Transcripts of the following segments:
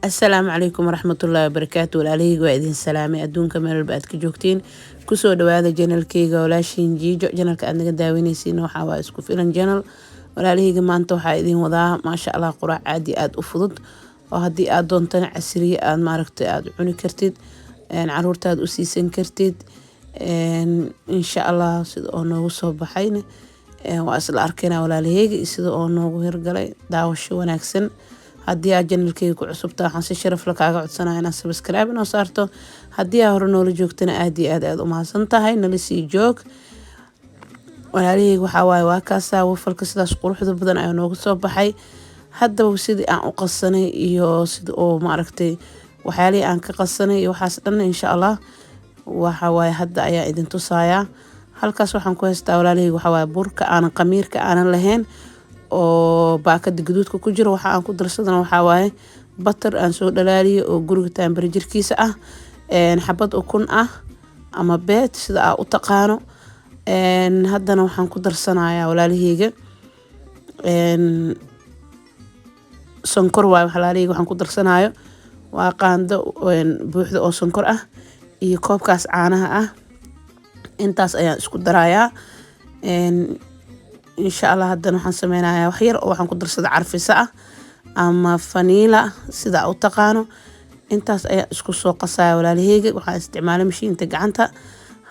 السلام عليكم ورحمة الله وبركاته. والعليق وإذن سلامي أدونك من البعد كجوكتين كسو دواذا جنال كيغاولاشين جيجو جنال كأنك داويني سينو حاوا اسكو فيلان جنال والعليق ما انتو حايدين وضاها ما شاء الله قراء عادي آد أفضد وهدي آد دونتان عسري آد ماركت آد عوني كرتيد عرورتا آد أسيسن كرتيد إن شاء الله سيدو أونو صوب حين وأسل أركينا والعليق سيدو أونو هرقلي داوشو وناكسن haddii aad channelkayga ku cusubtaa waxaan si sharaf leh kaaga codsanayaa inaad subscribe inoo saarto haddii aad hore noola joogtana aad iyo aad u mahadsan tahay nala sii joog walaalihayga waxaa waaye waa kaasaa wafalka sidaas quruxda badan ayaa nooga soo baxay haddaba sidii aan u qasanay iyo sida oo maaragtay waxyaalihii aan ka qasanay iyo waxaas dhan insha allah waxa waaye hadda ayaa idin tusayaa halkaas waxaan ku haystaa walaalihayga waxaa waaye burka aanan qamiirka aanan lahayn oo baakada gaduudka ku jiro waxa aan ku darsadana waxa waaye butter aan soo dhalaaliyo oo guriga temperature-kiisa ah xabad ukun ah ama beet sida aad u taqaano haddana waxaan ku darsanayaa walaalahayga sonkor waaye walaalahayga waxaan ku darsanayo waa qaando buuxda oo sonkor ah iyo koobkaas caanaha ah intaas ayaan isku darayaa إن شاء الله هذا نحن سميناها وحير أو حنقول درس عرفسة أما فانيلا سدا أو تقانو أنت اسكو سوق صايا ولا لهيج وح استعماله مشي أنت جعنتها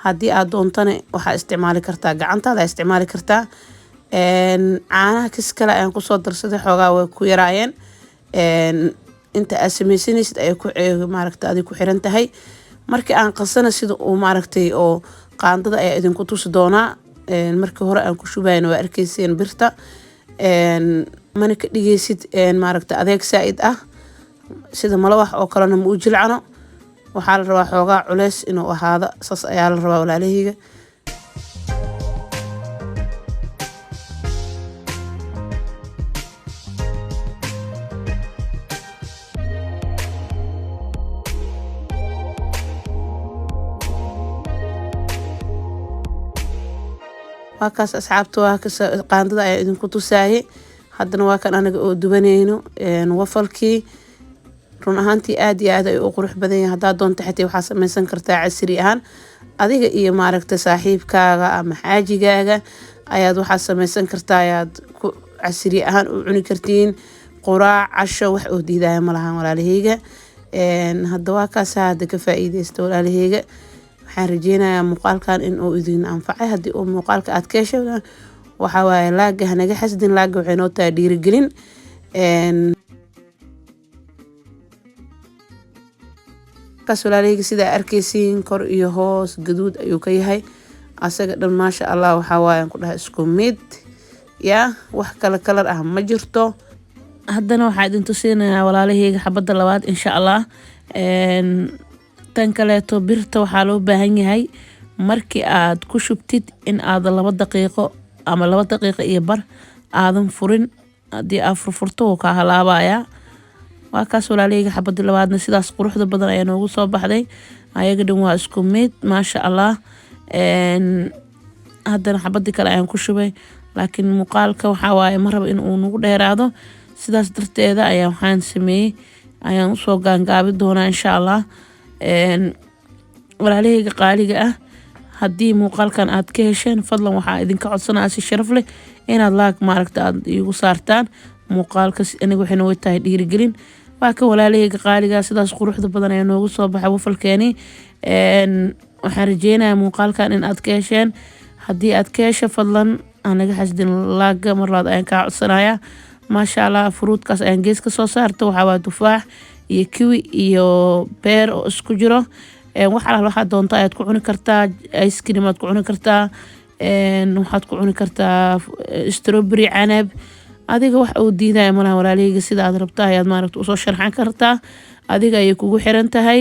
هدي أدون تاني وح استعمال كرتا جعنتها لا استعمال كرتا أنا كسكلا أنقول صوت درس ده حاجة وكويراين أنت أسميسيني سد أيكو معركة أدي كوحيرنت هاي مركي أنقصنا سد ومعركتي أو قاندة أي إذن كنتو سدونا markii hore aan ku shubayno waa arkayseen birta mana ka dhigaysid maaragta adeeg saa'id ah sida malawax oo kalena ma u jilcano waxaa la rabaa xoogaa culeys inuu ahaado saas ayaa la rabaa walaalahayga وكاس أصحابته وكاس قاندة إذن كنتو ساهي حدنا وكان أنا دوبانينو وفلكي رون أهانتي آدي أو قروح بدني هدا دون تحتي وحاسب من سنكرتا عسري أهان أديك إيه معركة صاحب كاغا أما حاجي كاغا أياد وحاسب من سنكرتا أياد عسري أهان وعني كرتين قراع عشا وحودي دايما ملهان ولا لهيجا هدا وكاس هدا كفائدة استولا لهيجا waxaan rajeynayaa muuqaalkan in uu idin anfacay haddii uu muuqaalka aad ka heshay waxa waaye laaga hanaga xasdin laaga waxay noo tahay dhiirigelin kaas walaalahayga sida arkaysiin kor iyo hoos gaduud ayuu ka yahay asaga dhan maasha allah waxa waaye aan ku dhahay isku mid ya wax kala kalar ah ma jirto haddana waxaa idin tusinayaa walaalahayga xabadda labaad insha allah tan kaleeto birta waxaa loo baahan yahay markii aad ku shubtid in aad 2 daqiiqo ama 2 daqiiqo iyo bar aadan furin haddii aad furfurto wuu ka halaabayaa waa kaas walaalahayga xabadda labaadna sidaas quruxda badan ayaa noogu soo baxday ayaga dhan waa isku mid maasha allah haddana xabadii kale ayaan ku shubay laakiin muuqaalka waxaa waaye ma rabo in uu nagu dheeraado sidaas darteeda ayaa waxaan sameeyey ayaan usoo gaangaabi doonaa insha allah walaalahayga qaaliga ah haddii muuqaalkan aad ka hesheen fadlan waxaa idinka codsanaa si sharaf leh inaad laag maaragta aad igu saartaan muuqaalka aniga waxay noo tahay dhiirigelin waa ka walaalahayga qaaliga sidaas quruxda badan ayaa noogu soo baxay wafalkeeni waxaan rajeynayaa muuqaalkan in aad ka hesheen haddii aad ka hesho fadlan anaga xasdin laaga mar labaad ayaan kaa codsanayaa maasha allah fruutkaas ayaan gees ka soo saarta waxaa waa tufaax iyo kiwi iyo beer oo isku jiro waxa doonta ayaad ku cuni kartaa ice cream aad ku cuni kartaa waxaad ku cuni kartaa strawberry canab adiga wax uu diidaya malaha walaalahayga sida aad rabtaa ayaad maaragta usoo sharxan kartaa adiga ayay kugu xiran tahay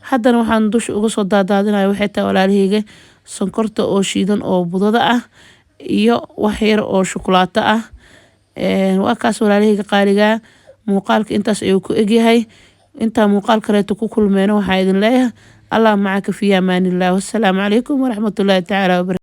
haddana waxaan dusha uga soo daadaadinaya waxay tahay walaalahayga sonkorta oo shiidan oo budada ah iyo wax yar oo shukulaato ah waa kaas walaalahayga qaaliga muuqaalka intaas ayuu ku egyahay inta muuqaal kaleeto ku kulmeeno waxaa idin leeyahay allah macaka fi amaan illah wassalaamu calaykum waraxmatullaahi tacaala wabarakatuh